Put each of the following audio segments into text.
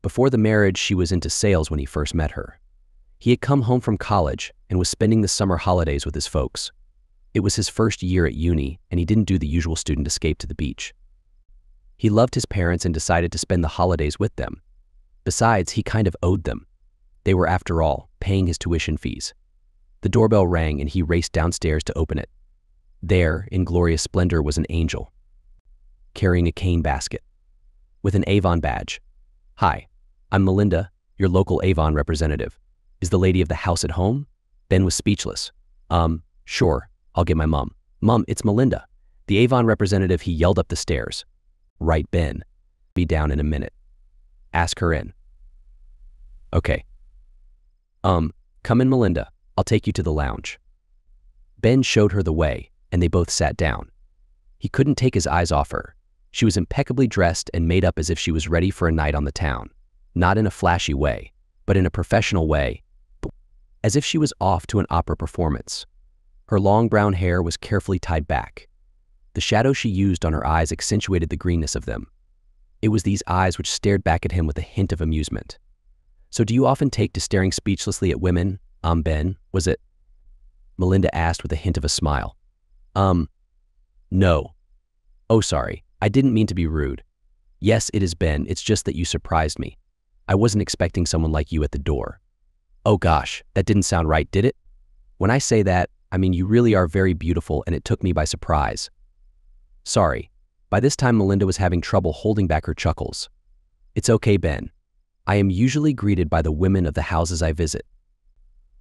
Before the marriage, she was into sales when he first met her. He had come home from college and was spending the summer holidays with his folks. It was his first year at uni, and he didn't do the usual student escape to the beach. He loved his parents and decided to spend the holidays with them. Besides, he kind of owed them. They were, after all, paying his tuition fees. The doorbell rang and he raced downstairs to open it. There, in glorious splendor, was an angel, carrying a cane basket, with an Avon badge. "Hi, I'm Melinda, your local Avon representative. Is the lady of the house at home?" Ben was speechless. Sure, I'll get my mom." "Mom, it's Melinda, the Avon representative," he yelled up the stairs. "Right, Ben. Be down in a minute. Ask her in." "Okay." Come in, Melinda. I'll take you to the lounge." Ben showed her the way, and they both sat down. He couldn't take his eyes off her. She was impeccably dressed and made up as if she was ready for a night on the town. Not in a flashy way, but in a professional way, as if she was off to an opera performance. Her long brown hair was carefully tied back. The shadow she used on her eyes accentuated the greenness of them. It was these eyes which stared back at him with a hint of amusement. "So do you often take to staring speechlessly at women, Ben, was it?" Melinda asked with a hint of a smile. No. Oh, sorry. I didn't mean to be rude." "Yes, it is Ben. It's just that you surprised me. I wasn't expecting someone like you at the door." "Oh gosh, that didn't sound right, did it?" "When I say that, I mean you really are very beautiful and it took me by surprise." "Sorry." By this time, Melinda was having trouble holding back her chuckles. "It's okay, Ben. I am usually greeted by the women of the houses I visit.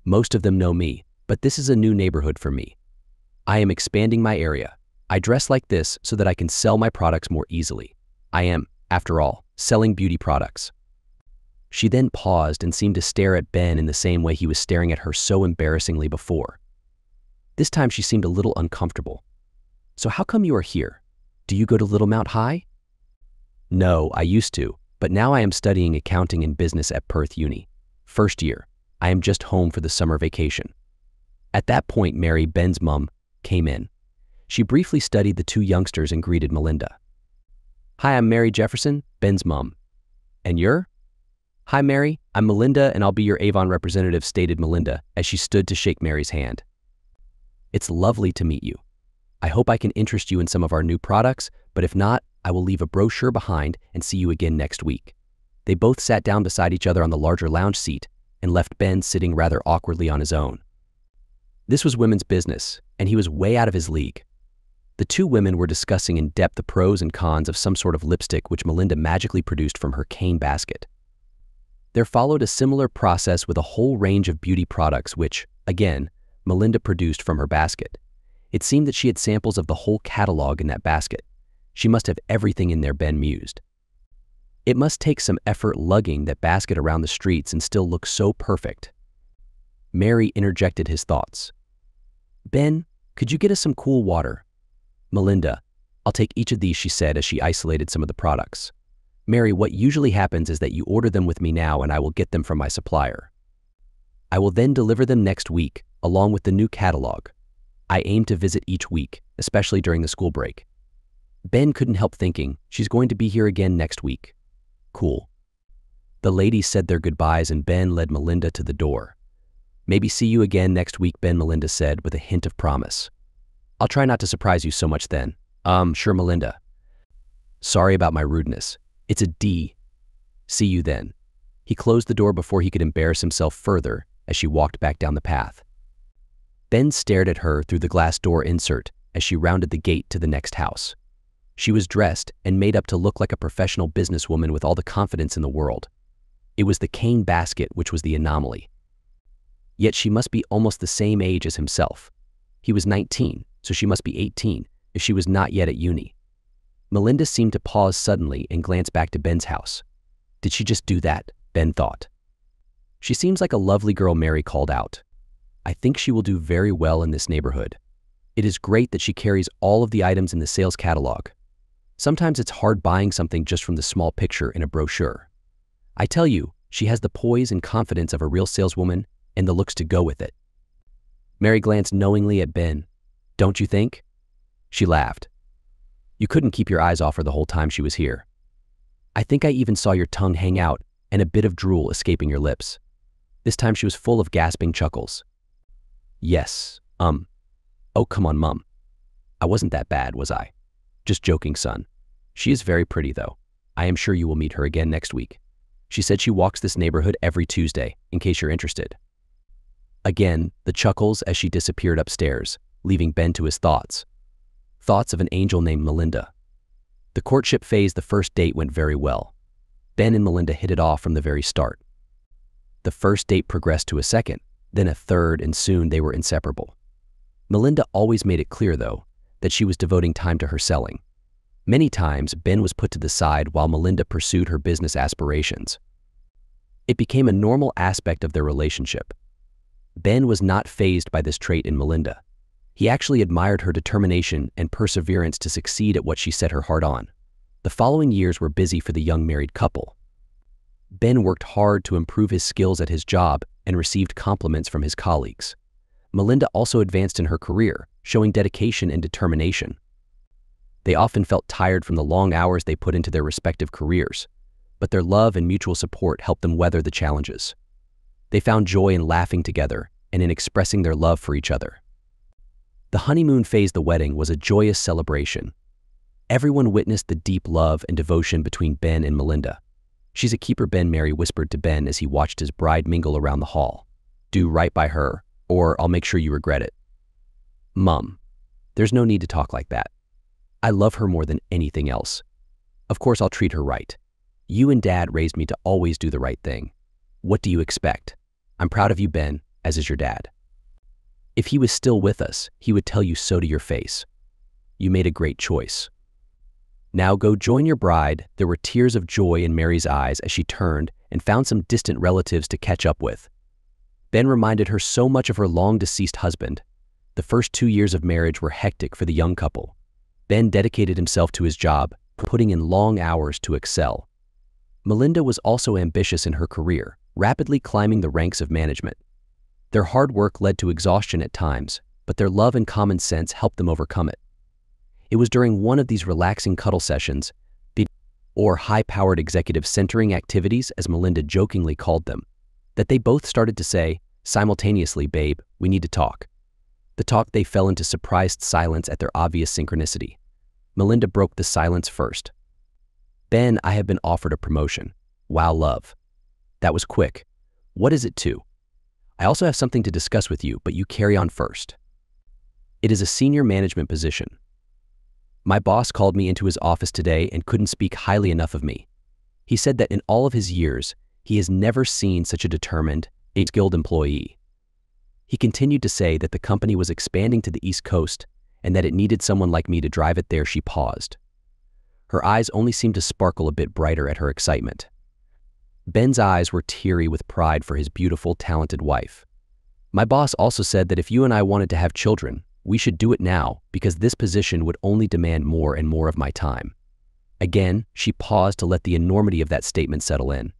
Most of them know me, but this is a new neighborhood for me. I am expanding my area. I dress like this so that I can sell my products more easily. I am, after all, selling beauty products." She then paused and seemed to stare at Ben in the same way he was staring at her so embarrassingly before. This time she seemed a little uncomfortable. "So how come you are here? Do you go to Little Mount High?" "No, I used to, but now I am studying accounting and business at Perth Uni. First year. I am just home for the summer vacation." At that point, Mary, Ben's mom, came in. She briefly studied the two youngsters and greeted Melinda. "Hi, I'm Mary Jefferson, Ben's mom. And you're?" "Hi, Mary. I'm Melinda, and I'll be your Avon representative," stated Melinda as she stood to shake Mary's hand. "It's lovely to meet you. I hope I can interest you in some of our new products, but if not, I will leave a brochure behind and see you again next week." They both sat down beside each other on the larger lounge seat and left Ben sitting rather awkwardly on his own. This was women's business, and he was way out of his league. The two women were discussing in depth the pros and cons of some sort of lipstick which Melinda magically produced from her cane basket. There followed a similar process with a whole range of beauty products which, again, Melinda produced from her basket. It seemed that she had samples of the whole catalog in that basket. She must have everything in there, Ben mused. It must take some effort lugging that basket around the streets and still look so perfect. Mary interjected his thoughts. "Ben, could you get us some cool water?" "Melinda, I'll take each of these," she said as she isolated some of the products. "Mary, what usually happens is that you order them with me now and I will get them from my supplier. I will then deliver them next week, along with the new catalog. I aim to visit each week, especially during the school break." Ben couldn't help thinking, she's going to be here again next week. Cool. The ladies said their goodbyes and Ben led Melinda to the door. "Maybe see you again next week, Ben," Melinda said with a hint of promise. "I'll try not to surprise you so much then." Sure, Melinda. "Sorry about my rudeness. It's a D. See you then." He closed the door before he could embarrass himself further as she walked back down the path. Ben stared at her through the glass door insert as she rounded the gate to the next house. She was dressed and made up to look like a professional businesswoman with all the confidence in the world. It was the cane basket which was the anomaly. Yet she must be almost the same age as himself. He was 19, so she must be 18 if she was not yet at uni. Melinda seemed to pause suddenly and glance back to Ben's house. Did she just do that? Ben thought. She seems like a lovely girl, Mary called out. I think she will do very well in this neighborhood. It is great that she carries all of the items in the sales catalog. Sometimes it's hard buying something just from the small picture in a brochure. I tell you, she has the poise and confidence of a real saleswoman and the looks to go with it. Mary glanced knowingly at Ben. Don't you think? She laughed. You couldn't keep your eyes off her the whole time she was here. I think I even saw your tongue hang out and a bit of drool escaping your lips. This time she was full of gasping chuckles. Yes, oh come on, Mum. I wasn't that bad, was I? Just joking, son. She is very pretty, though. I am sure you will meet her again next week. She said she walks this neighborhood every Tuesday, in case you're interested. Again, the chuckles as she disappeared upstairs, leaving Ben to his thoughts. Thoughts of an angel named Melinda. The courtship phase, the first date, went very well. Ben and Melinda hit it off from the very start. The first date progressed to a second, then a third, and soon they were inseparable. Melinda always made it clear, though, that she was devoting time to her selling. Many times, Ben was put to the side while Melinda pursued her business aspirations. It became a normal aspect of their relationship. Ben was not fazed by this trait in Melinda. He actually admired her determination and perseverance to succeed at what she set her heart on. The following years were busy for the young married couple. Ben worked hard to improve his skills at his job and received compliments from his colleagues. Melinda also advanced in her career, showing dedication and determination. They often felt tired from the long hours they put into their respective careers, but their love and mutual support helped them weather the challenges. They found joy in laughing together and in expressing their love for each other. The honeymoon phase, the wedding, was a joyous celebration. Everyone witnessed the deep love and devotion between Ben and Melinda. She's a keeper, Ben, Mary whispered to Ben as he watched his bride mingle around the hall. Do right by her, or I'll make sure you regret it. Mum, there's no need to talk like that. I love her more than anything else. Of course I'll treat her right. You and Dad raised me to always do the right thing. What do you expect? I'm proud of you, Ben, as is your dad. If he was still with us, he would tell you so to your face. You made a great choice. Now go join your bride. There were tears of joy in Mary's eyes as she turned and found some distant relatives to catch up with. Ben reminded her so much of her long-deceased husband. The first 2 years of marriage were hectic for the young couple. Ben dedicated himself to his job, putting in long hours to excel. Melinda was also ambitious in her career, rapidly climbing the ranks of management. Their hard work led to exhaustion at times, but their love and common sense helped them overcome it. It was during one of these relaxing cuddle sessions, or high-powered executive centering activities, as Melinda jokingly called them, that they both started to say, simultaneously, babe, we need to talk. The talk, they fell into surprised silence at their obvious synchronicity. Melinda broke the silence first. Ben, I have been offered a promotion. Wow, love. That was quick. What is it to? I also have something to discuss with you, but you carry on first. It is a senior management position. My boss called me into his office today and couldn't speak highly enough of me. He said that in all of his years, he has never seen such a determined, skilled employee. He continued to say that the company was expanding to the East Coast and that it needed someone like me to drive it there. She paused. Her eyes only seemed to sparkle a bit brighter at her excitement. Ben's eyes were teary with pride for his beautiful, talented wife. My boss also said that if you and I wanted to have children, we should do it now because this position would only demand more and more of my time. Again, she paused to let the enormity of that statement settle in.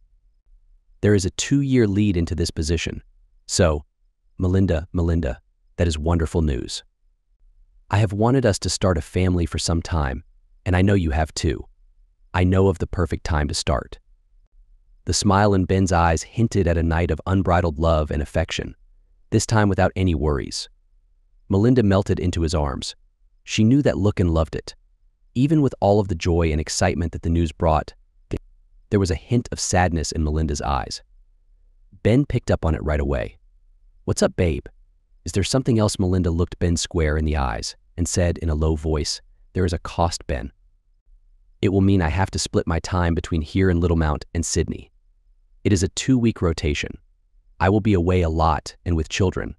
There is a 2-year lead into this position. So, Melinda, that is wonderful news. I have wanted us to start a family for some time, and I know you have too. I know of the perfect time to start. The smile in Ben's eyes hinted at a night of unbridled love and affection, this time without any worries. Melinda melted into his arms. She knew that look and loved it. Even with all of the joy and excitement that the news brought, there was a hint of sadness in Melinda's eyes. Ben picked up on it right away. What's up, babe? Is there something else? Melinda looked Ben square in the eyes and said in a low voice, there is a cost, Ben. It will mean I have to split my time between here in Littlemount and Sydney. It is a 2-week rotation. I will be away a lot and with children.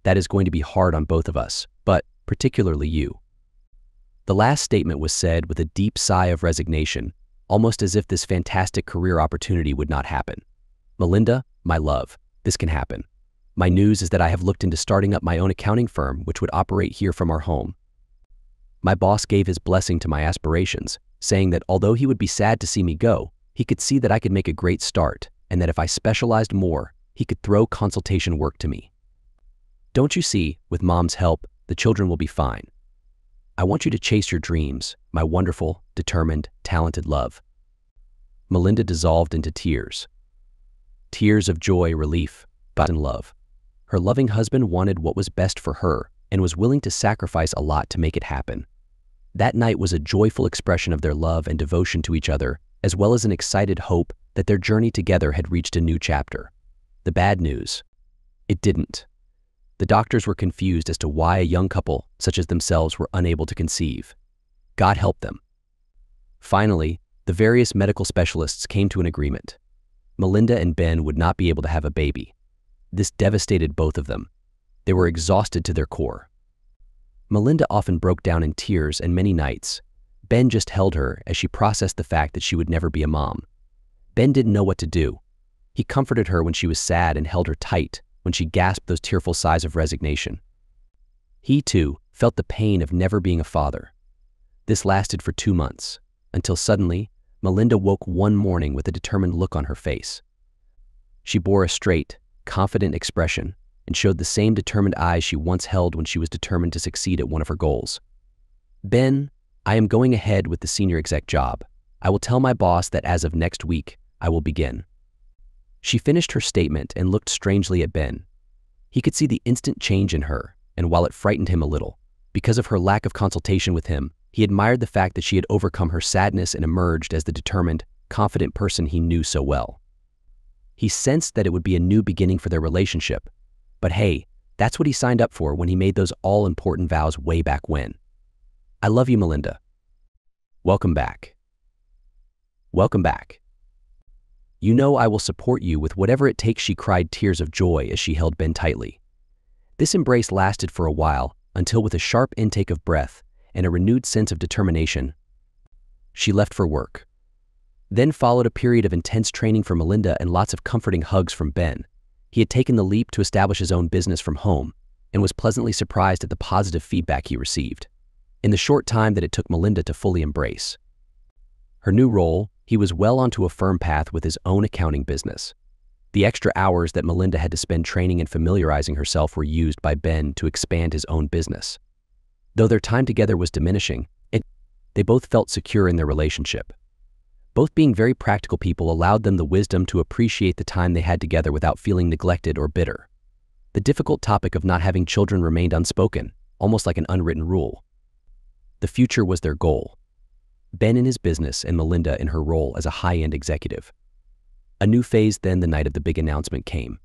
That is going to be hard on both of us, but particularly you. The last statement was said with a deep sigh of resignation, almost as if this fantastic career opportunity would not happen. Melinda, my love, this can happen. My news is that I have looked into starting up my own accounting firm which would operate here from our home. My boss gave his blessing to my aspirations, saying that although he would be sad to see me go, he could see that I could make a great start and that if I specialized more, he could throw consultation work to me. Don't you see, with Mom's help, the children will be fine. I want you to chase your dreams, my wonderful, determined, talented love. Melinda dissolved into tears. Tears of joy, relief, but in love. Her loving husband wanted what was best for her and was willing to sacrifice a lot to make it happen. That night was a joyful expression of their love and devotion to each other, as well as an excited hope that their journey together had reached a new chapter. The bad news: it didn't. The doctors were confused as to why a young couple such as themselves were unable to conceive. God help them. Finally, the various medical specialists came to an agreement. Melinda and Ben would not be able to have a baby. This devastated both of them. They were exhausted to their core. Melinda often broke down in tears, and many nights, Ben just held her as she processed the fact that she would never be a mom. Ben didn't know what to do. He comforted her when she was sad and held her tight when she gasped those tearful sighs of resignation. He, too, felt the pain of never being a father. This lasted for 2 months, until suddenly, Melinda woke one morning with a determined look on her face. She bore a straight, confident expression and showed the same determined eyes she once held when she was determined to succeed at one of her goals. "Ben, I am going ahead with the senior exec job. I will tell my boss that as of next week, I will begin." She finished her statement and looked strangely at Ben. He could see the instant change in her, and while it frightened him a little, because of her lack of consultation with him, he admired the fact that she had overcome her sadness and emerged as the determined, confident person he knew so well. He sensed that it would be a new beginning for their relationship. But hey, that's what he signed up for when he made those all-important vows way back when. "I love you, Melinda. Welcome back. Welcome back. You know I will support you with whatever it takes." She cried tears of joy as she held Ben tightly. This embrace lasted for a while, until with a sharp intake of breath and a renewed sense of determination, she left for work. Then followed a period of intense training for Melinda and lots of comforting hugs from Ben. He had taken the leap to establish his own business from home and was pleasantly surprised at the positive feedback he received. In the short time that it took Melinda to fully embrace her new role, he was well onto a firm path with his own accounting business. The extra hours that Melinda had to spend training and familiarizing herself were used by Ben to expand his own business. Though their time together was diminishing, they both felt secure in their relationship. Both being very practical people allowed them the wisdom to appreciate the time they had together without feeling neglected or bitter. The difficult topic of not having children remained unspoken, almost like an unwritten rule. The future was their goal. Ben in his business and Melinda in her role as a high-end executive. A new phase then the night of the big announcement came.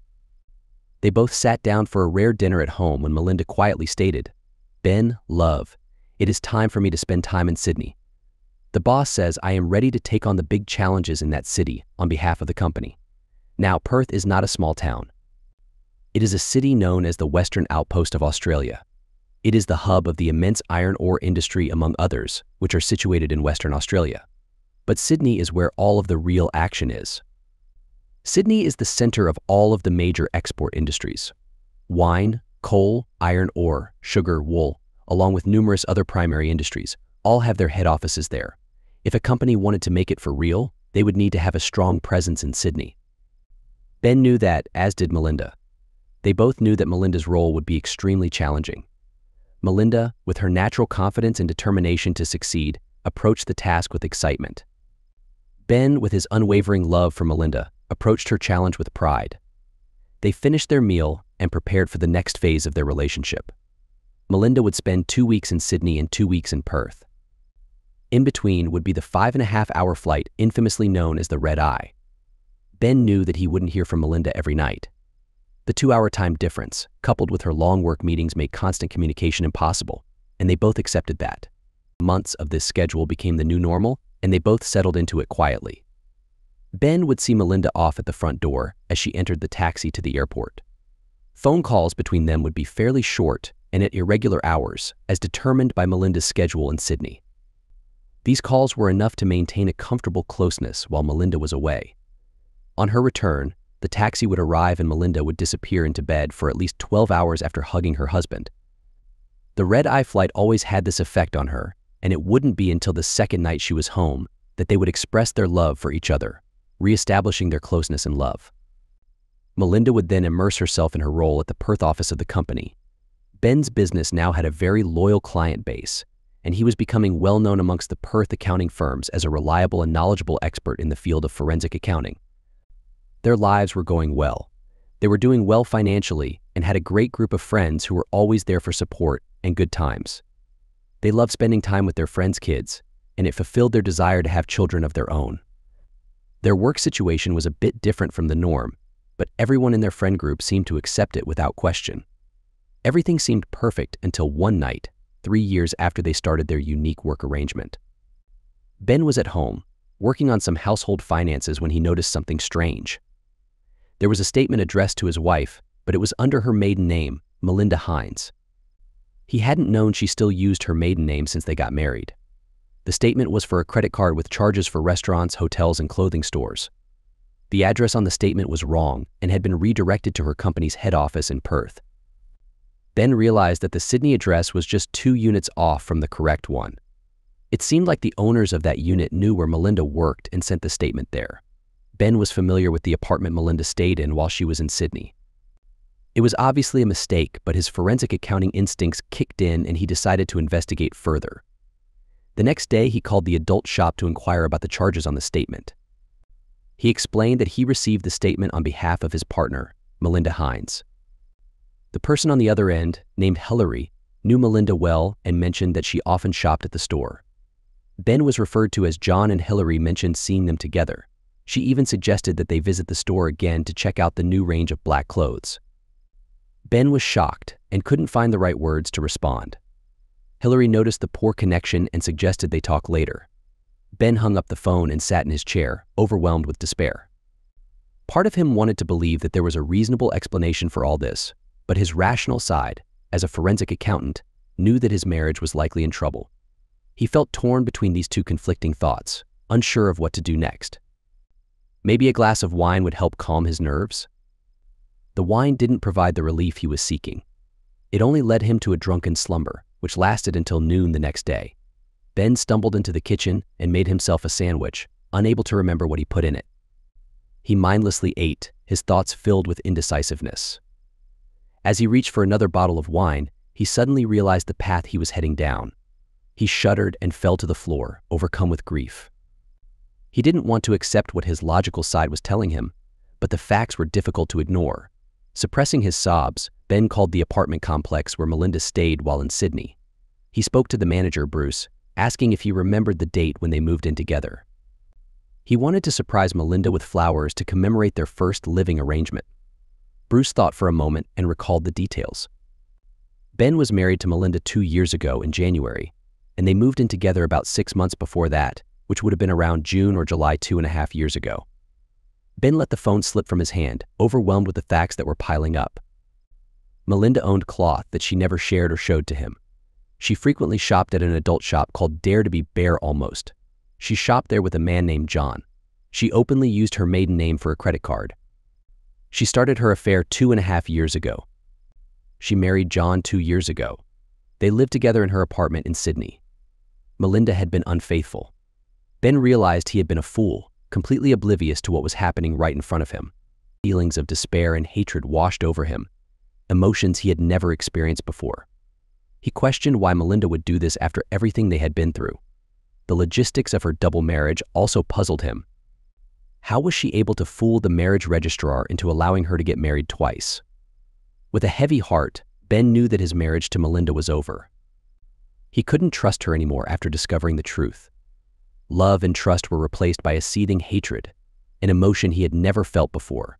They both sat down for a rare dinner at home when Melinda quietly stated, "Ben, love, it is time for me to spend time in Sydney. The boss says I am ready to take on the big challenges in that city on behalf of the company." Now, Perth is not a small town. It is a city known as the Western Outpost of Australia. It is the hub of the immense iron ore industry, among others, which are situated in Western Australia. But Sydney is where all of the real action is. Sydney is the center of all of the major export industries. Wine, coal, iron ore, sugar, wool, along with numerous other primary industries, all have their head offices there. If a company wanted to make it for real, they would need to have a strong presence in Sydney. Ben knew that, as did Melinda. They both knew that Melinda's role would be extremely challenging. Melinda, with her natural confidence and determination to succeed, approached the task with excitement. Ben, with his unwavering love for Melinda, approached her challenge with pride. They finished their meal and prepared for the next phase of their relationship. Melinda would spend 2 weeks in Sydney and 2 weeks in Perth. In between would be the 5.5-hour flight infamously known as the Red Eye. Ben knew that he wouldn't hear from Melinda every night. The 2-hour time difference, coupled with her long work meetings, made constant communication impossible, and they both accepted that. Months of this schedule became the new normal, and they both settled into it quietly. Ben would see Melinda off at the front door as she entered the taxi to the airport. Phone calls between them would be fairly short and at irregular hours, as determined by Melinda's schedule in Sydney. These calls were enough to maintain a comfortable closeness while Melinda was away. On her return, the taxi would arrive and Melinda would disappear into bed for at least 12 hours after hugging her husband. The red-eye flight always had this effect on her, and it wouldn't be until the second night she was home that they would express their love for each other, reestablishing their closeness and love. Melinda would then immerse herself in her role at the Perth office of the company. Ben's business now had a very loyal client base, and he was becoming well known amongst the Perth accounting firms as a reliable and knowledgeable expert in the field of forensic accounting. Their lives were going well. They were doing well financially and had a great group of friends who were always there for support and good times. They loved spending time with their friends' kids, and it fulfilled their desire to have children of their own. Their work situation was a bit different from the norm, but everyone in their friend group seemed to accept it without question. Everything seemed perfect until one night, 3 years after they started their unique work arrangement. Ben was at home, working on some household finances when he noticed something strange. There was a statement addressed to his wife, but it was under her maiden name, Melinda Hines. He hadn't known she still used her maiden name since they got married. The statement was for a credit card with charges for restaurants, hotels, and clothing stores. The address on the statement was wrong and had been redirected to her company's head office in Perth. Ben realized that the Sydney address was just 2 units off from the correct one. It seemed like the owners of that unit knew where Melinda worked and sent the statement there. Ben was familiar with the apartment Melinda stayed in while she was in Sydney. It was obviously a mistake, but his forensic accounting instincts kicked in and he decided to investigate further. The next day, he called the adult shop to inquire about the charges on the statement. He explained that he received the statement on behalf of his partner, Melinda Hines. The person on the other end, named Hillary, knew Melinda well and mentioned that she often shopped at the store. Ben was referred to as John, and Hillary mentioned seeing them together. She even suggested that they visit the store again to check out the new range of black clothes. Ben was shocked and couldn't find the right words to respond. Hillary noticed the poor connection and suggested they talk later. Ben hung up the phone and sat in his chair, overwhelmed with despair. Part of him wanted to believe that there was a reasonable explanation for all this, but his rational side, as a forensic accountant, knew that his marriage was likely in trouble. He felt torn between these two conflicting thoughts, unsure of what to do next. Maybe a glass of wine would help calm his nerves? The wine didn't provide the relief he was seeking. It only led him to a drunken slumber, which lasted until noon the next day. Ben stumbled into the kitchen and made himself a sandwich, unable to remember what he put in it. He mindlessly ate, his thoughts filled with indecisiveness. As he reached for another bottle of wine, he suddenly realized the path he was heading down. He shuddered and fell to the floor, overcome with grief. He didn't want to accept what his logical side was telling him, but the facts were difficult to ignore. Suppressing his sobs, Ben called the apartment complex where Melinda stayed while in Sydney. He spoke to the manager, Bruce, asking if he remembered the date when they moved in together. He wanted to surprise Melinda with flowers to commemorate their first living arrangement. Bruce thought for a moment and recalled the details. Ben was married to Melinda 2 years ago in January, and they moved in together about 6 months before that, which would have been around June or July 2.5 years ago. Ben let the phone slip from his hand, overwhelmed with the facts that were piling up. Melinda owned cloth that she never shared or showed to him. She frequently shopped at an adult shop called Dare to be Bare Almost. She shopped there with a man named John. She openly used her maiden name for a credit card. She started her affair 2.5 years ago. She married John 2 years ago. They lived together in her apartment in Sydney. Melinda had been unfaithful. Ben realized he had been a fool, completely oblivious to what was happening right in front of him. Feelings of despair and hatred washed over him, emotions he had never experienced before. He questioned why Melinda would do this after everything they had been through. The logistics of her double marriage also puzzled him. How was she able to fool the marriage registrar into allowing her to get married twice? With a heavy heart, Ben knew that his marriage to Melinda was over. He couldn't trust her anymore after discovering the truth. Love and trust were replaced by a seething hatred, an emotion he had never felt before.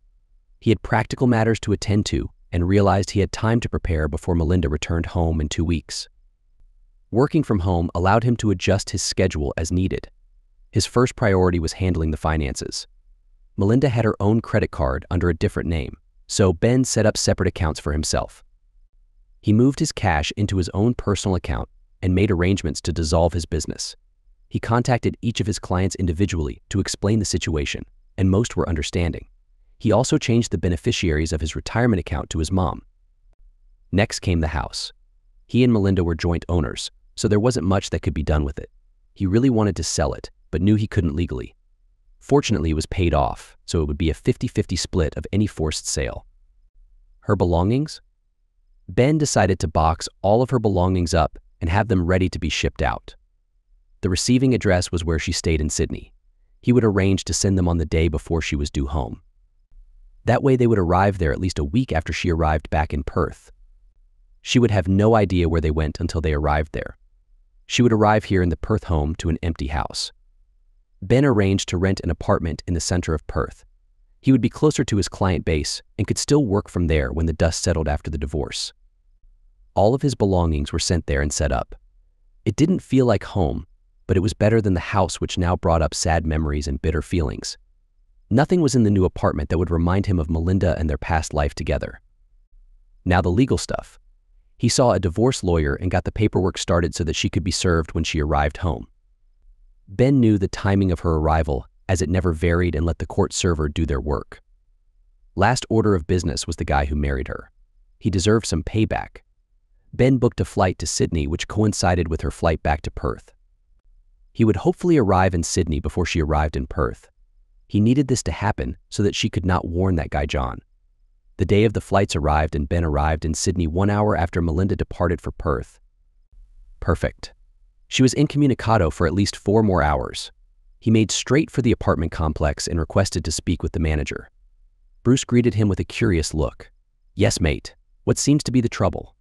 He had practical matters to attend to and realized he had time to prepare before Melinda returned home in 2 weeks. Working from home allowed him to adjust his schedule as needed. His first priority was handling the finances. Melinda had her own credit card under a different name, so Ben set up separate accounts for himself. He moved his cash into his own personal account and made arrangements to dissolve his business. He contacted each of his clients individually to explain the situation, and most were understanding. He also changed the beneficiaries of his retirement account to his mom. Next came the house. He and Melinda were joint owners, so there wasn't much that could be done with it. He really wanted to sell it, but knew he couldn't legally. Fortunately, it was paid off, so it would be a 50-50 split of any forced sale. Her belongings? Ben decided to box all of her belongings up and have them ready to be shipped out. The receiving address was where she stayed in Sydney. He would arrange to send them on the day before she was due home. That way they would arrive there at least a week after she arrived back in Perth. She would have no idea where they went until they arrived there. She would arrive here in the Perth home to an empty house. Ben arranged to rent an apartment in the center of Perth. He would be closer to his client base and could still work from there when the dust settled after the divorce. All of his belongings were sent there and set up. It didn't feel like home, but it was better than the house which now brought up sad memories and bitter feelings. Nothing was in the new apartment that would remind him of Melinda and their past life together. Now the legal stuff. He saw a divorce lawyer and got the paperwork started so that she could be served when she arrived home. Ben knew the timing of her arrival, as it never varied, and let the court server do their work. Last order of business was the guy who married her. He deserved some payback. Ben booked a flight to Sydney, which coincided with her flight back to Perth. He would hopefully arrive in Sydney before she arrived in Perth. He needed this to happen so that she could not warn that guy John. The day of the flights arrived and Ben arrived in Sydney 1 hour after Melinda departed for Perth. Perfect. She was incommunicado for at least 4 more hours. He made straight for the apartment complex and requested to speak with the manager. Bruce greeted him with a curious look. "Yes, mate. What seems to be the trouble?"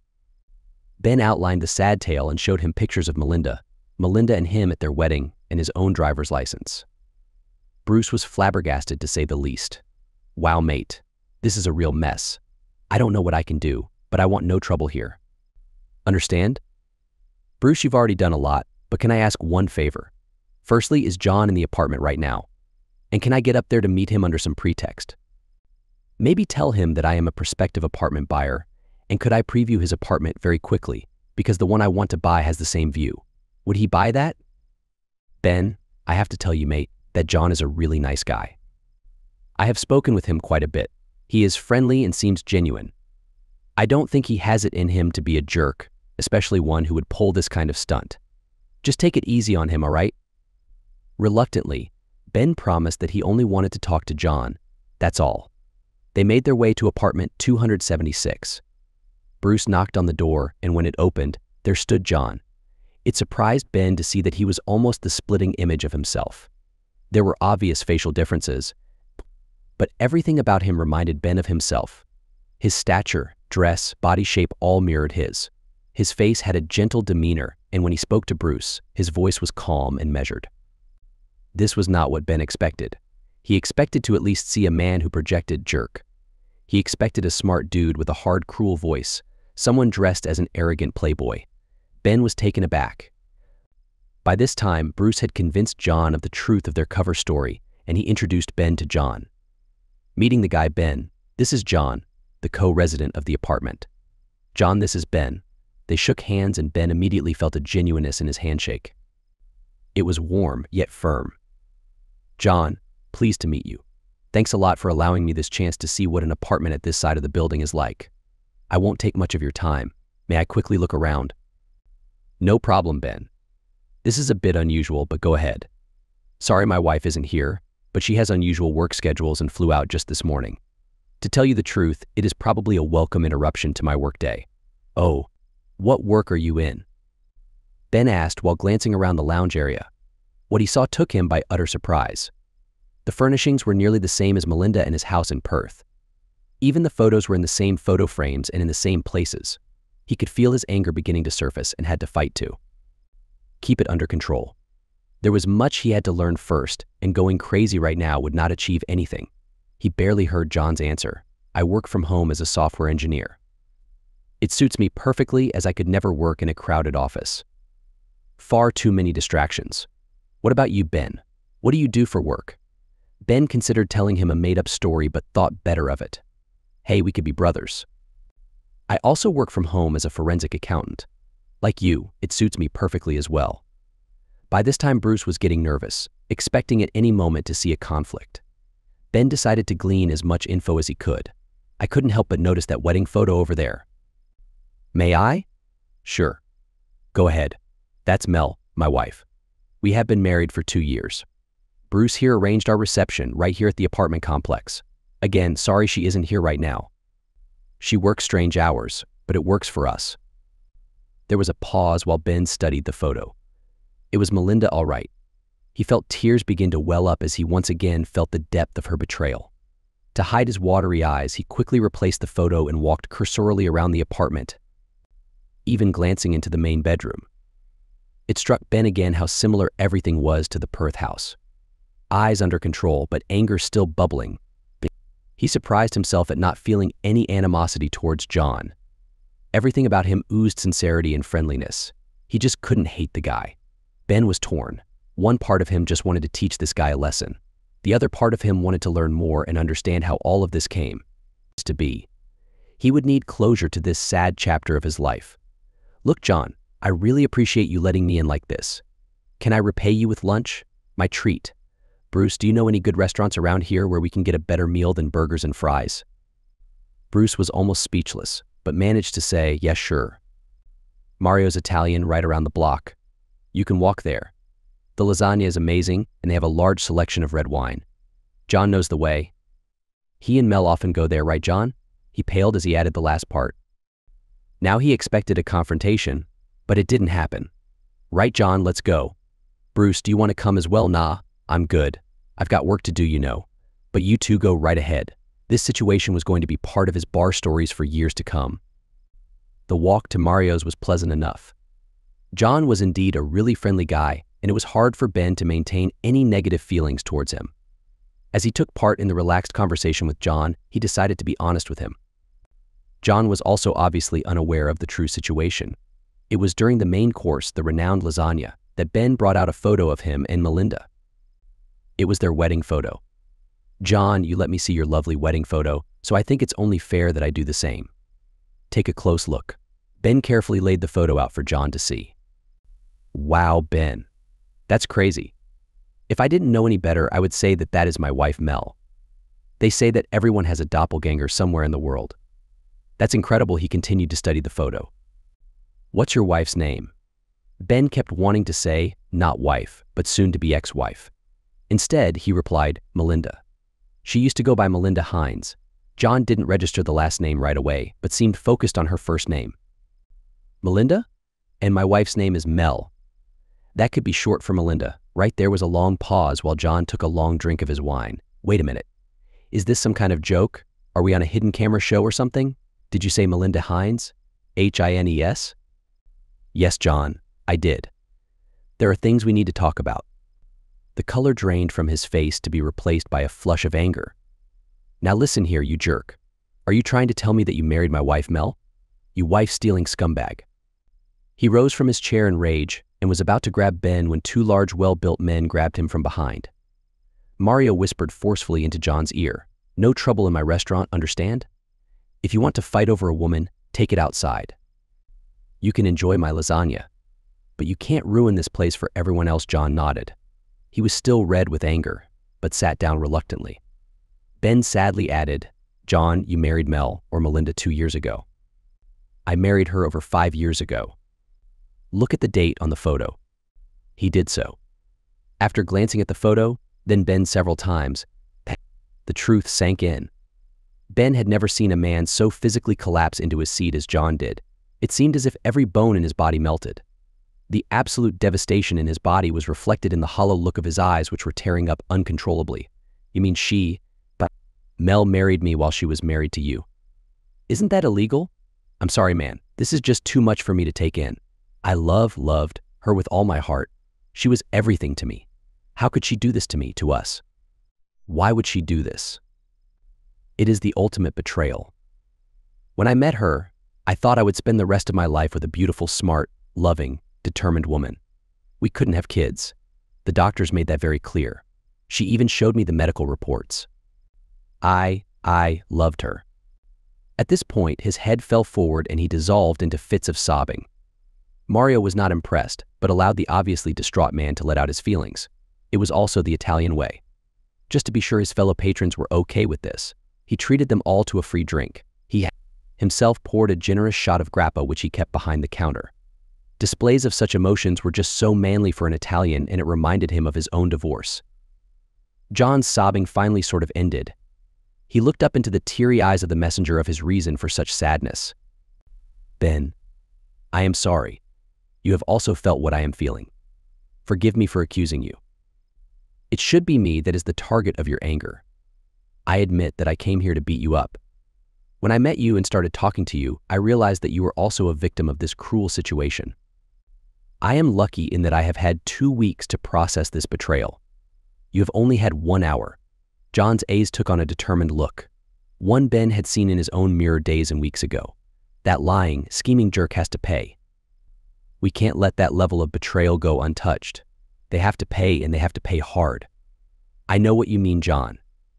Ben outlined the sad tale and showed him pictures of Melinda and him at their wedding, and his own driver's license. Bruce was flabbergasted, to say the least. "Wow, mate. This is a real mess. I don't know what I can do, but I want no trouble here. Understand? Bruce, you've already done a lot, but can I ask one favor? Firstly, is John in the apartment right now? And can I get up there to meet him under some pretext? Maybe tell him that I am a prospective apartment buyer, and could I preview his apartment very quickly, because the one I want to buy has the same view. Would he buy that?" Ben, I have to tell you, mate, that John is a really nice guy. I have spoken with him quite a bit. He is friendly and seems genuine. I don't think he has it in him to be a jerk, especially one who would pull this kind of stunt. Just take it easy on him, all right? Reluctantly, Ben promised that he only wanted to talk to John. That's all. They made their way to apartment 276. Bruce knocked on the door, and when it opened, there stood John. It surprised Ben to see that he was almost the splitting image of himself. There were obvious facial differences, but everything about him reminded Ben of himself. His stature, dress, body shape all mirrored his. His face had a gentle demeanor, and when he spoke to Bruce, his voice was calm and measured. This was not what Ben expected. He expected to at least see a man who projected jerk. He expected a smart dude with a hard, cruel voice, someone dressed as an arrogant playboy. Ben was taken aback. By this time, Bruce had convinced John of the truth of their cover story, and he introduced Ben to John. Meeting the guy Ben, "This is John, the co-resident of the apartment. John, this is Ben." They shook hands, and Ben immediately felt a genuineness in his handshake. It was warm, yet firm. "John, pleased to meet you. Thanks a lot for allowing me this chance to see what an apartment at this side of the building is like. I won't take much of your time. May I quickly look around?" "No problem, Ben. This is a bit unusual, but go ahead. Sorry my wife isn't here, but she has unusual work schedules and flew out just this morning. To tell you the truth, it is probably a welcome interruption to my workday." "Oh, what work are you in?" Ben asked while glancing around the lounge area. What he saw took him by utter surprise. The furnishings were nearly the same as Melinda and his house in Perth. Even the photos were in the same photo frames and in the same places. He could feel his anger beginning to surface and had to fight to keep it under control. There was much he had to learn first, and going crazy right now would not achieve anything. He barely heard John's answer. "I work from home as a software engineer. It suits me perfectly, as I could never work in a crowded office. Far too many distractions. What about you, Ben? What do you do for work?" Ben considered telling him a made-up story but thought better of it. "Hey, we could be brothers. I also work from home as a forensic accountant. Like you, it suits me perfectly as well." By this time, Bruce was getting nervous, expecting at any moment to see a conflict. Ben decided to glean as much info as he could. "I couldn't help but notice that wedding photo over there." "May I?" "Sure. Go ahead. That's Mel, my wife. We have been married for 2 years. Bruce here arranged our reception right here at the apartment complex. Again, sorry she isn't here right now. She works strange hours, but it works for us." There was a pause while Ben studied the photo. It was Melinda, all right. He felt tears begin to well up as he once again felt the depth of her betrayal. To hide his watery eyes, he quickly replaced the photo and walked cursorily around the apartment, even glancing into the main bedroom. It struck Ben again how similar everything was to the Perth house. Eyes under control, but anger still bubbling. He surprised himself at not feeling any animosity towards John. Everything about him oozed sincerity and friendliness. He just couldn't hate the guy. Ben was torn. One part of him just wanted to teach this guy a lesson. The other part of him wanted to learn more and understand how all of this came to be. He would need closure to this sad chapter of his life. "Look, John, I really appreciate you letting me in like this. Can I repay you with lunch? My treat. Bruce, do you know any good restaurants around here where we can get a better meal than burgers and fries?" Bruce was almost speechless, but managed to say, "Yes, sure. Mario's Italian right around the block. You can walk there. The lasagna is amazing, and they have a large selection of red wine. John knows the way. He and Mel often go there, right, John?" He paled as he added the last part. Now he expected a confrontation, but it didn't happen. "Right, John, let's go. Bruce, do you want to come as well?" "Nah, I'm good. I've got work to do, you know. But you two go right ahead." This situation was going to be part of his bar stories for years to come. The walk to Mario's was pleasant enough. John was indeed a really friendly guy, and it was hard for Ben to maintain any negative feelings towards him. As he took part in the relaxed conversation with John, he decided to be honest with him. John was also obviously unaware of the true situation. It was during the main course, the renowned lasagna, that Ben brought out a photo of him and Melinda. It was their wedding photo. "John, you let me see your lovely wedding photo, so I think it's only fair that I do the same. Take a close look." Ben carefully laid the photo out for John to see. "Wow, Ben. That's crazy. If I didn't know any better, I would say that that is my wife, Mel. They say that everyone has a doppelganger somewhere in the world. That's incredible." He continued to study the photo. "What's your wife's name?" Ben kept wanting to say, not wife, but soon to be ex-wife. Instead, he replied, "Melinda. She used to go by Melinda Hines." John didn't register the last name right away, but seemed focused on her first name. "Melinda? And my wife's name is Mel. That could be short for Melinda." Right there was a long pause while John took a long drink of his wine. "Wait a minute. Is this some kind of joke? Are we on a hidden camera show or something? Did you say Melinda Hines? Hines? "Yes, John, I did. There are things we need to talk about." The color drained from his face to be replaced by a flush of anger. "Now listen here, you jerk. Are you trying to tell me that you married my wife, Mel? You wife-stealing scumbag." He rose from his chair in rage and was about to grab Ben when two large, well-built men grabbed him from behind. Mario whispered forcefully into John's ear, "No trouble in my restaurant, understand? If you want to fight over a woman, take it outside. You can enjoy my lasagna, but you can't ruin this place for everyone else." John nodded. He was still red with anger, but sat down reluctantly. Ben sadly added, "John, you married Mel, or Melinda, 2 years ago. I married her over 5 years ago. Look at the date on the photo." He did so. After glancing at the photo, then Ben several times, the truth sank in. Ben had never seen a man so physically collapse into his seat as John did. It seemed as if every bone in his body melted. The absolute devastation in his body was reflected in the hollow look of his eyes, which were tearing up uncontrollably. "You mean but Mel married me while she was married to you. Isn't that illegal? I'm sorry, man. This is just too much for me to take in. I loved her with all my heart. She was everything to me. How could she do this to me, to us? Why would she do this? It is the ultimate betrayal. When I met her, I thought I would spend the rest of my life with a beautiful, smart, loving, determined woman. We couldn't have kids. The doctors made that very clear. She even showed me the medical reports. I loved her." At this point, his head fell forward and he dissolved into fits of sobbing. Mario was not impressed, but allowed the obviously distraught man to let out his feelings. It was also the Italian way. Just to be sure his fellow patrons were okay with this, he treated them all to a free drink. He himself poured a generous shot of grappa, which he kept behind the counter. Displays of such emotions were just so manly for an Italian, and it reminded him of his own divorce. John's sobbing finally sort of ended. He looked up into the teary eyes of the messenger of his reason for such sadness. "Ben, I am sorry. You have also felt what I am feeling. Forgive me for accusing you. It should be me that is the target of your anger. I admit that I came here to beat you up. When I met you and started talking to you, I realized that you were also a victim of this cruel situation. I am lucky in that I have had 2 weeks to process this betrayal. You have only had 1 hour. John's eyes took on a determined look. One Ben had seen in his own mirror days and weeks ago. That lying, scheming jerk has to pay. We can't let that level of betrayal go untouched. They have to pay, and they have to pay hard. I know what you mean, John.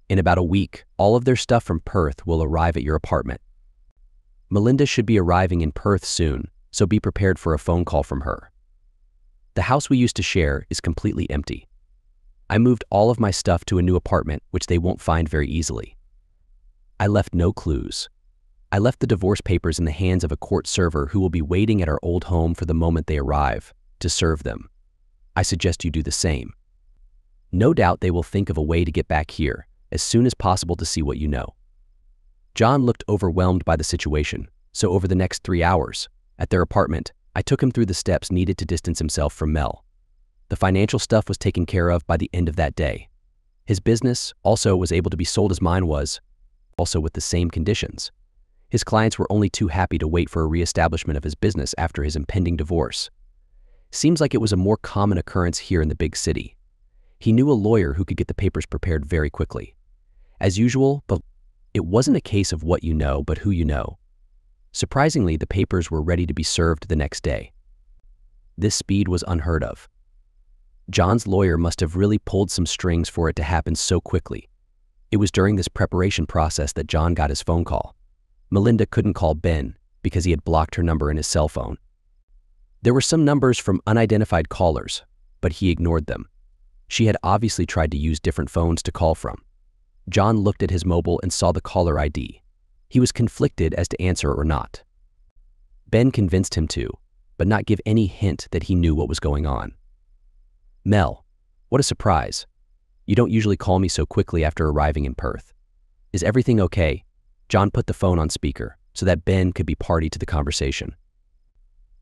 In about a week, all of their stuff from Perth will arrive at your apartment. Melinda should be arriving in Perth soon, so be prepared for a phone call from her. The house we used to share is completely empty. I moved all of my stuff to a new apartment, which they won't find very easily. I left no clues. I left the divorce papers in the hands of a court server who will be waiting at our old home for the moment they arrive, to serve them. I suggest you do the same. No doubt they will think of a way to get back here as soon as possible to see what you know. John looked overwhelmed by the situation, so over the next 3 hours, at their apartment, I took him through the steps needed to distance himself from Mel. The financial stuff was taken care of by the end of that day. His business also was able to be sold as mine was, also with the same conditions. His clients were only too happy to wait for a reestablishment of his business after his impending divorce. Seems like it was a more common occurrence here in the big city. He knew a lawyer who could get the papers prepared very quickly. As usual, but it wasn't a case of what you know, but who you know. Surprisingly, the papers were ready to be served the next day. This speed was unheard of. John's lawyer must have really pulled some strings for it to happen so quickly. It was during this preparation process that John got his phone call. Melinda couldn't call Ben because he had blocked her number in his cell phone. There were some numbers from unidentified callers, but he ignored them. She had obviously tried to use different phones to call from. John looked at his mobile and saw the caller ID. He was conflicted as to answer or not. Ben convinced him to, but not give any hint that he knew what was going on. Mel, what a surprise. You don't usually call me so quickly after arriving in Perth. Is everything okay? John put the phone on speaker so that Ben could be party to the conversation.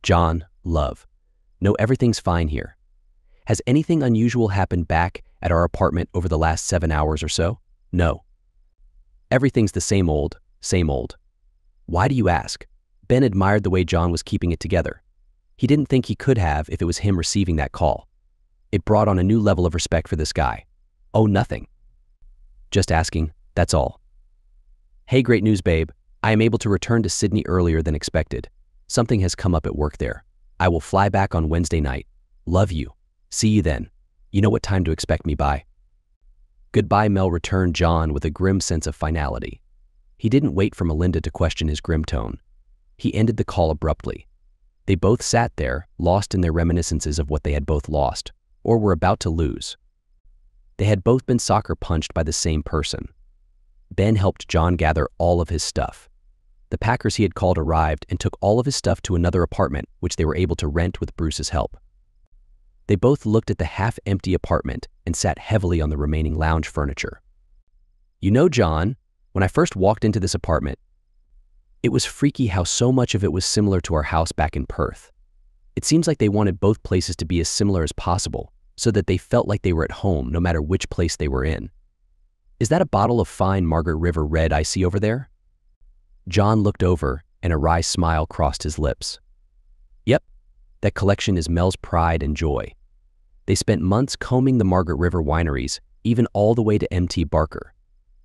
John, love. No, everything's fine here. Has anything unusual happened back at our apartment over the last 7 hours or so? No. Everything's the same old, same old. Why do you ask? Ben admired the way John was keeping it together. He didn't think he could have if it was him receiving that call. It brought on a new level of respect for this guy. Oh, nothing. Just asking, that's all. Hey, great news, babe. I am able to return to Sydney earlier than expected. Something has come up at work there. I will fly back on Wednesday night. Love you. See you then. You know what time to expect me by. Goodbye, Mel, returned John with a grim sense of finality. He didn't wait for Melinda to question his grim tone. He ended the call abruptly. They both sat there, lost in their reminiscences of what they had both lost, or were about to lose. They had both been sucker punched by the same person. Ben helped John gather all of his stuff. The packers he had called arrived and took all of his stuff to another apartment, which they were able to rent with Bruce's help. They both looked at the half-empty apartment and sat heavily on the remaining lounge furniture. You know, John, when I first walked into this apartment, it was freaky how so much of it was similar to our house back in Perth. It seems like they wanted both places to be as similar as possible, so that they felt like they were at home no matter which place they were in. Is that a bottle of fine Margaret River red I see over there? John looked over, and a wry smile crossed his lips. Yep, that collection is Mel's pride and joy. They spent months combing the Margaret River wineries, even all the way to M.T. Barker.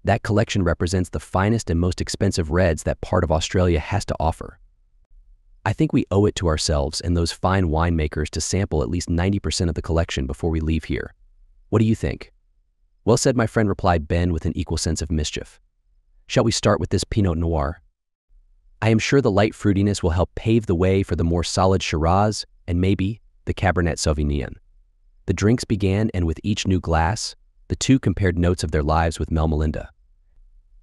That collection represents the finest and most expensive reds that part of Australia has to offer. I think we owe it to ourselves and those fine winemakers to sample at least 90% of the collection before we leave here. What do you think? Well said, my friend, replied Ben with an equal sense of mischief. Shall we start with this Pinot Noir? I am sure the light fruitiness will help pave the way for the more solid Shiraz and maybe the Cabernet Sauvignon. The drinks began, and with each new glass, the two compared notes of their lives with Melinda.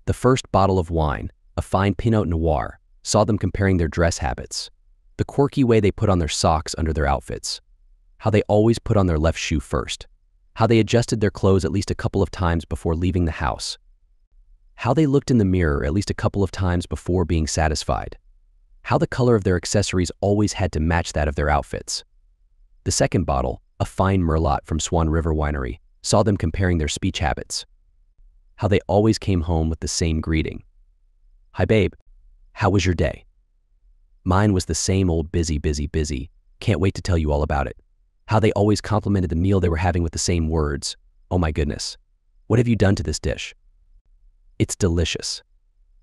The first bottle of wine, a fine Pinot Noir, saw them comparing their dress habits, the quirky way they put on their socks under their outfits, how they always put on their left shoe first, how they adjusted their clothes at least a couple of times before leaving the house, how they looked in the mirror at least a couple of times before being satisfied, how the color of their accessories always had to match that of their outfits. The second bottle, a fine Merlot from Swan River Winery, saw them comparing their speech habits, how they always came home with the same greeting. "Hi babe, how was your day?" Mine was the same old busy, busy, busy. Can't wait to tell you all about it. How they always complimented the meal they were having with the same words. "Oh my goodness. What have you done to this dish? It's delicious."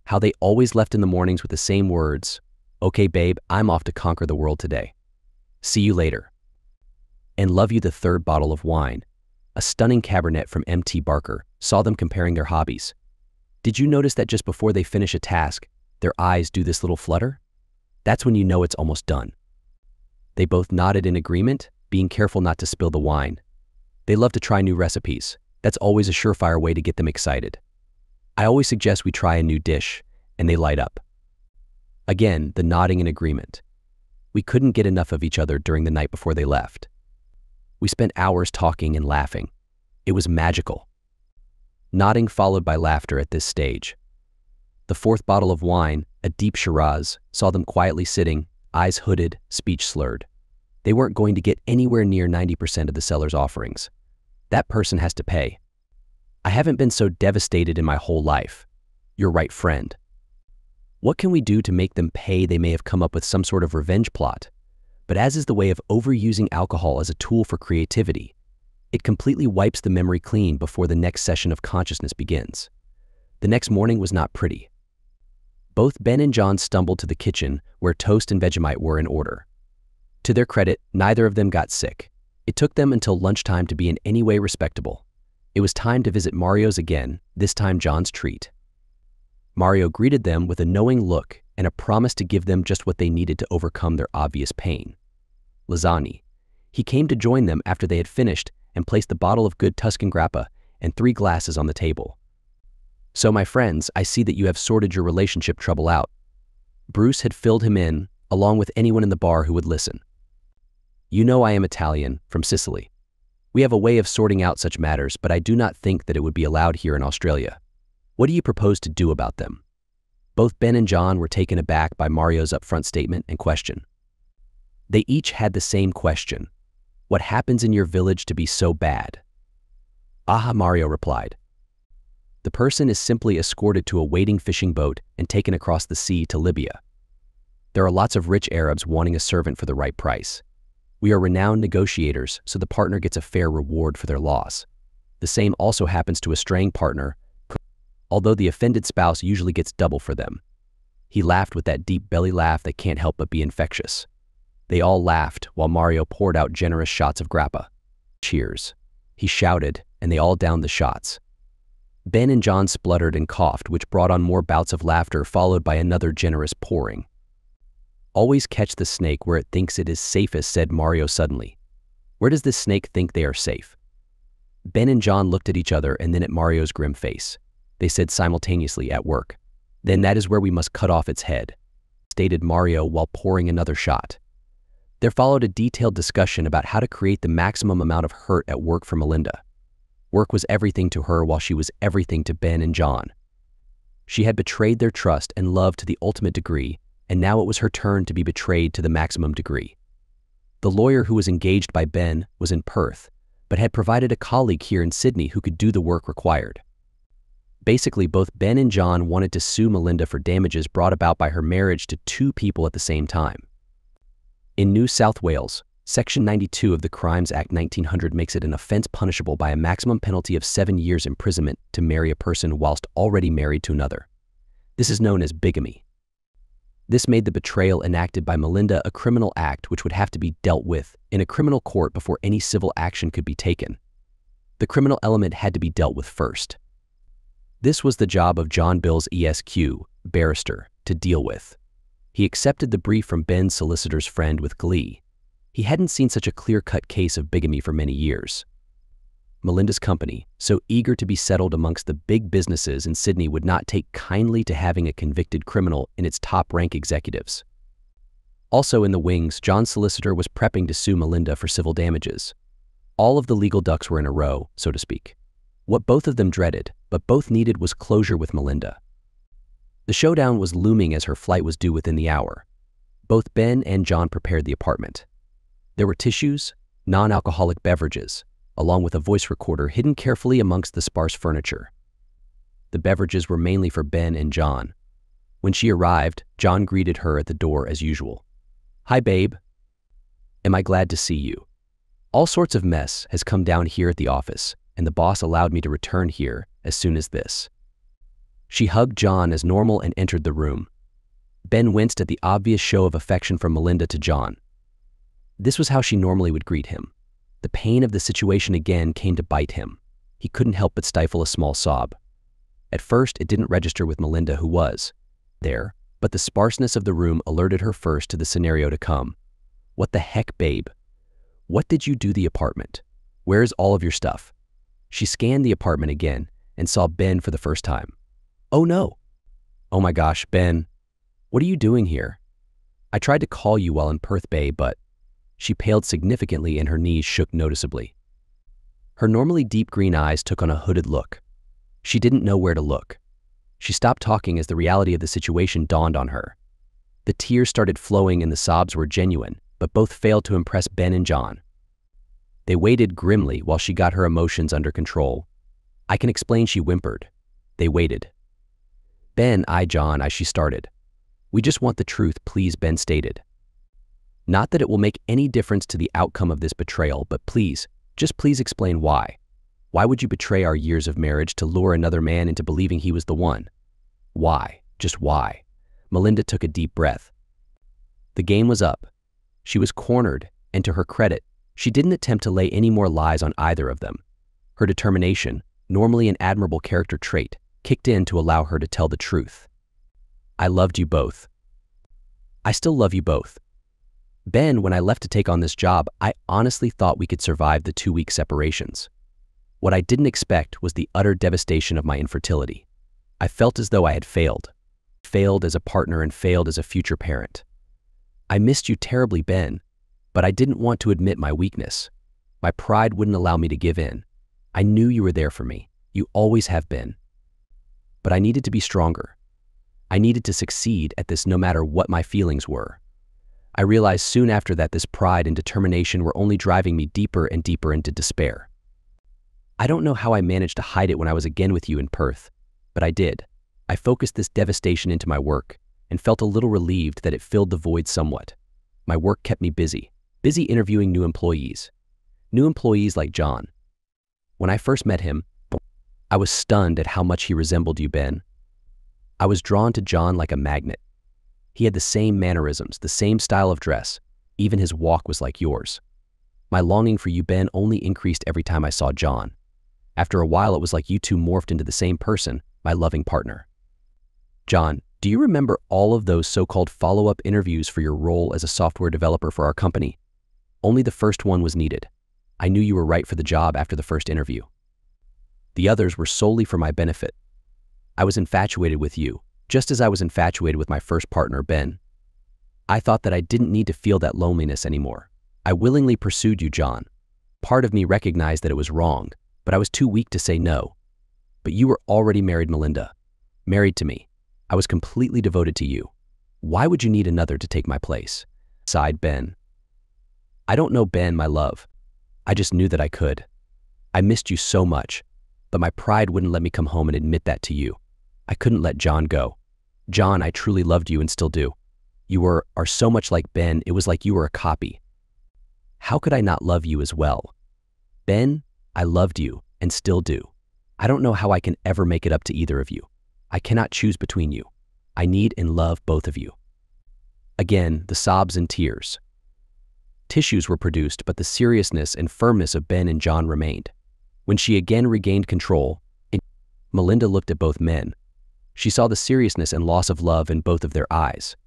How they always left in the mornings with the same words. "Okay babe, I'm off to conquer the world today. See you later." And love you the third bottle of wine. A stunning Cabernet from M.T. Barker saw them comparing their hobbies. Did you notice that just before they finish a task, their eyes do this little flutter? That's when you know it's almost done. They both nodded in agreement, being careful not to spill the wine. They love to try new recipes. That's always a surefire way to get them excited. I always suggest we try a new dish, and they light up. Again, the nodding in agreement. We couldn't get enough of each other during the night before they left. We spent hours talking and laughing. It was magical. Nodding followed by laughter at this stage. The fourth bottle of wine, a deep Shiraz, saw them quietly sitting, eyes hooded, speech slurred. They weren't going to get anywhere near 90% of the seller's offerings. That person has to pay. I haven't been so devastated in my whole life. You're right, friend. What can we do to make them pay? They may have come up with some sort of revenge plot. But as is the way of overusing alcohol as a tool for creativity, it completely wipes the memory clean before the next session of consciousness begins. The next morning was not pretty. Both Ben and John stumbled to the kitchen where toast and Vegemite were in order. To their credit, neither of them got sick. It took them until lunchtime to be in any way respectable. It was time to visit Mario's again, this time John's treat. Mario greeted them with a knowing look and a promise to give them just what they needed to overcome their obvious pain. Lasagna. He came to join them after they had finished and placed the bottle of good Tuscan grappa and 3 glasses on the table. "So my friends, I see that you have sorted your relationship trouble out." Bruce had filled him in, along with anyone in the bar who would listen. "You know I am Italian, from Sicily. We have a way of sorting out such matters, but I do not think that it would be allowed here in Australia. What do you propose to do about them?" Both Ben and John were taken aback by Mario's upfront statement and question. They each had the same question. What happens in your village to be so bad? "Aha," Mario replied. "The person is simply escorted to a waiting fishing boat and taken across the sea to Libya. There are lots of rich Arabs wanting a servant for the right price. We are renowned negotiators, so the partner gets a fair reward for their loss. The same also happens to a straying partner, although the offended spouse usually gets double for them." He laughed with that deep belly laugh that can't help but be infectious. They all laughed while Mario poured out generous shots of grappa. "Cheers," he shouted, and they all downed the shots. Ben and John spluttered and coughed, which brought on more bouts of laughter followed by another generous pouring. "Always catch the snake where it thinks it is safest," said Mario suddenly. "Where does this snake think they are safe?" Ben and John looked at each other and then at Mario's grim face. They said simultaneously, "At work." "Then that is where we must cut off its head," stated Mario while pouring another shot. There followed a detailed discussion about how to create the maximum amount of hurt at work for Melinda. Work was everything to her while she was everything to Ben and John. She had betrayed their trust and love to the ultimate degree, and now it was her turn to be betrayed to the maximum degree. The lawyer who was engaged by Ben was in Perth, but had provided a colleague here in Sydney who could do the work required. Basically, both Ben and John wanted to sue Melinda for damages brought about by her marriage to 2 people at the same time. In New South Wales, Section 92 of the Crimes Act 1900 makes it an offence punishable by a maximum penalty of 7 years imprisonment to marry a person whilst already married to another. This is known as bigamy. This made the betrayal enacted by Melinda a criminal act which would have to be dealt with in a criminal court before any civil action could be taken. The criminal element had to be dealt with first. This was the job of John Bills ESQ, barrister, to deal with. He accepted the brief from Ben's solicitor's friend with glee. He hadn't seen such a clear-cut case of bigamy for many years. Melinda's company, so eager to be settled amongst the big businesses in Sydney, would not take kindly to having a convicted criminal in its top-rank executives. Also in the wings, John's solicitor was prepping to sue Melinda for civil damages. All of the legal ducks were in a row, so to speak. What both of them dreaded, but both needed, was closure with Melinda. The showdown was looming as her flight was due within the hour. Both Ben and John prepared the apartment. There were tissues, non-alcoholic beverages, along with a voice recorder hidden carefully amongst the sparse furniture. The beverages were mainly for Ben and John. When she arrived, John greeted her at the door as usual. "Hi, babe. Am I glad to see you? All sorts of mess has come down here at the office, and the boss allowed me to return here as soon as this." She hugged John as normal and entered the room. Ben winced at the obvious show of affection from Melinda to John. This was how she normally would greet him. The pain of the situation again came to bite him. He couldn't help but stifle a small sob. At first, it didn't register with Melinda, who was there, but the sparseness of the room alerted her first to the scenario to come. "What the heck, babe? What did you do to the apartment? Where's all of your stuff?" She scanned the apartment again and saw Ben for the first time. "Oh no. Oh my gosh, Ben. What are you doing here? I tried to call you while in Perth Bay, but..." She paled significantly and her knees shook noticeably. Her normally deep green eyes took on a hooded look. She didn't know where to look. She stopped talking as the reality of the situation dawned on her. The tears started flowing and the sobs were genuine, but both failed to impress Ben and John. They waited grimly while she got her emotions under control. "I can explain," she whimpered. They waited. "Ben, John," she started. "We just want the truth, please," Ben stated. "Not that it will make any difference to the outcome of this betrayal, but please, just please explain why. Why would you betray our years of marriage to lure another man into believing he was the one? Why? Just why?" Melinda took a deep breath. The game was up. She was cornered, and to her credit, she didn't attempt to lay any more lies on either of them. Her determination, normally an admirable character trait, kicked in to allow her to tell the truth. "I loved you both. I still love you both. Ben, when I left to take on this job, I honestly thought we could survive the 2-week separations. What I didn't expect was the utter devastation of my infertility. I felt as though I had failed as a partner and failed as a future parent. I missed you terribly, Ben, but I didn't want to admit my weakness. My pride wouldn't allow me to give in. I knew you were there for me. You always have been. But I needed to be stronger. I needed to succeed at this no matter what my feelings were. I realized soon after that this pride and determination were only driving me deeper and deeper into despair. I don't know how I managed to hide it when I was again with you in Perth, but I did. I focused this devastation into my work and felt a little relieved that it filled the void somewhat. My work kept me busy interviewing new employees like John. When I first met him, I was stunned at how much he resembled you, Ben. I was drawn to John like a magnet. He had the same mannerisms, the same style of dress. Even his walk was like yours. My longing for you, Ben, only increased every time I saw John. After a while, it was like you two morphed into the same person, my loving partner. John, do you remember all of those so-called follow-up interviews for your role as a software developer for our company? Only the first one was needed. I knew you were right for the job after the first interview. The others were solely for my benefit. I was infatuated with you, just as I was infatuated with my first partner, Ben. I thought that I didn't need to feel that loneliness anymore. I willingly pursued you, John. Part of me recognized that it was wrong, but I was too weak to say no. But you were already married, Melinda. Married to me. I was completely devoted to you. Why would you need another to take my place?" sighed Ben. "I don't know, Ben, my love. I just knew that I could. I missed you so much, but my pride wouldn't let me come home and admit that to you. I couldn't let John go. John, I truly loved you and still do. You are so much like Ben, it was like you were a copy. How could I not love you as well? Ben, I loved you and still do. I don't know how I can ever make it up to either of you. I cannot choose between you. I need and love both of you." Again, the sobs and tears. Tissues were produced, but the seriousness and firmness of Ben and John remained. When she again regained control, Melinda looked at both men. She saw the seriousness and loss of love in both of their eyes.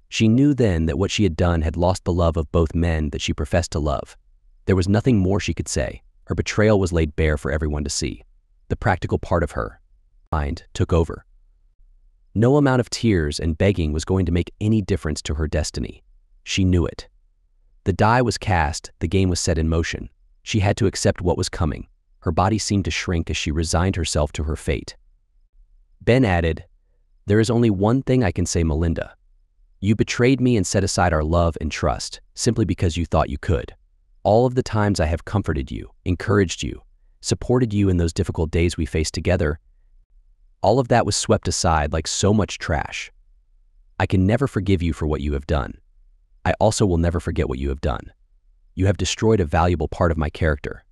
She knew then that what she had done had lost the love of both men that she professed to love. There was nothing more she could say. Her betrayal was laid bare for everyone to see. The practical part of her mind took over. No amount of tears and begging was going to make any difference to her destiny. She knew it. The die was cast, the game was set in motion. She had to accept what was coming. Her body seemed to shrink as she resigned herself to her fate. Ben added, "There is only one thing I can say, Melinda. You betrayed me and set aside our love and trust simply because you thought you could. All of the times I have comforted you, encouraged you, supported you in those difficult days we faced together, All of that was swept aside like so much trash. I can never forgive you for what you have done. I also will never forget what you have done. You have destroyed a valuable part of my character.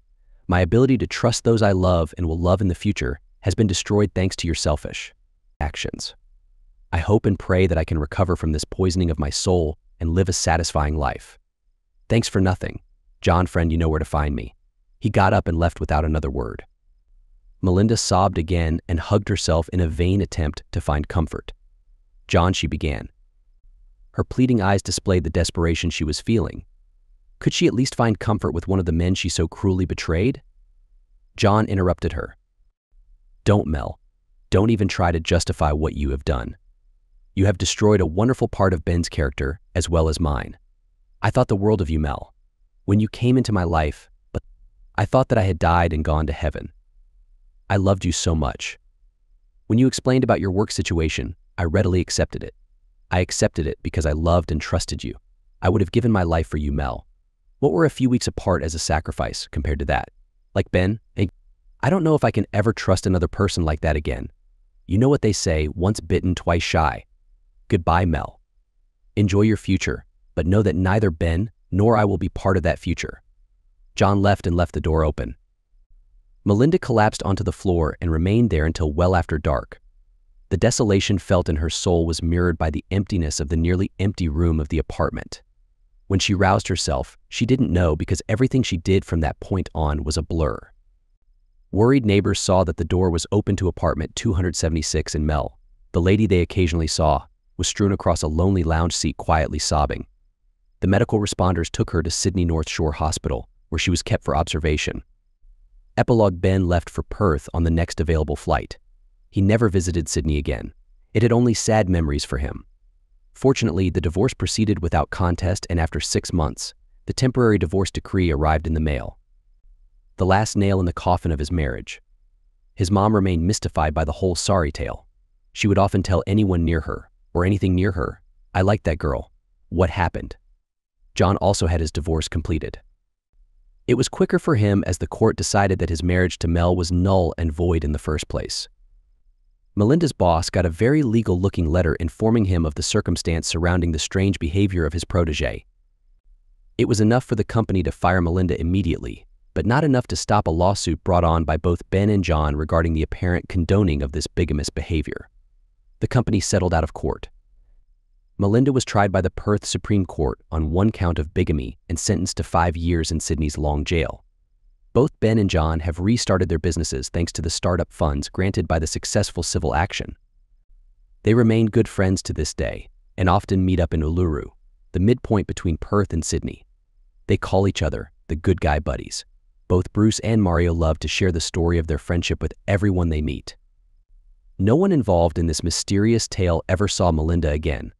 My ability to trust those I love and will love in the future has been destroyed thanks to your selfish actions. I hope and pray that I can recover from this poisoning of my soul and live a satisfying life. Thanks for nothing. John, friend, you know where to find me. He got up and left without another word. Melinda sobbed again and hugged herself in a vain attempt to find comfort. John, she began. Her pleading eyes displayed the desperation she was feeling. Could she at least find comfort with one of the men she so cruelly betrayed? John interrupted her. Don't, Mel. Don't even try to justify what you have done. You have destroyed a wonderful part of Ben's character as well as mine. I thought the world of you, Mel, when you came into my life, but I thought that I had died and gone to heaven. I loved you so much. When you explained about your work situation, I readily accepted it. I accepted it because I loved and trusted you. I would have given my life for you, Mel. What were a few weeks apart as a sacrifice compared to that? Like Ben, I don't know if I can ever trust another person like that again. You know what they say, once bitten, twice shy. Goodbye, Mel. Enjoy your future, but know that neither Ben nor I will be part of that future. John left and left the door open. Melinda collapsed onto the floor and remained there until well after dark. The desolation felt in her soul was mirrored by the emptiness of the nearly empty room of the apartment. When she roused herself, she didn't know because everything she did from that point on was a blur. Worried neighbors saw that the door was open to apartment 276 and Mel, the lady they occasionally saw, was strewn across a lonely lounge seat quietly sobbing. The medical responders took her to Sydney North Shore Hospital, where she was kept for observation. Epilogue: Ben left for Perth on the next available flight. He never visited Sydney again. It had only sad memories for him. Fortunately, the divorce proceeded without contest, and after 6 months, the temporary divorce decree arrived in the mail. The last nail in the coffin of his marriage. His mom remained mystified by the whole sorry tale. She would often tell anyone near her, or anything near her, I liked that girl. What happened? John also had his divorce completed. It was quicker for him as the court decided that his marriage to Mel was null and void in the first place. Melinda's boss got a very legal-looking letter informing him of the circumstance surrounding the strange behavior of his protégé. It was enough for the company to fire Melinda immediately, but not enough to stop a lawsuit brought on by both Ben and John regarding the apparent condoning of this bigamous behavior. The company settled out of court. Melinda was tried by the Perth Supreme Court on 1 count of bigamy and sentenced to 5 years in Sydney's Long Jail. Both Ben and John have restarted their businesses thanks to the startup funds granted by the successful civil action. They remain good friends to this day and often meet up in Uluru, the midpoint between Perth and Sydney. They call each other the good guy buddies. Both Bruce and Mario love to share the story of their friendship with everyone they meet. No one involved in this mysterious tale ever saw Melinda again,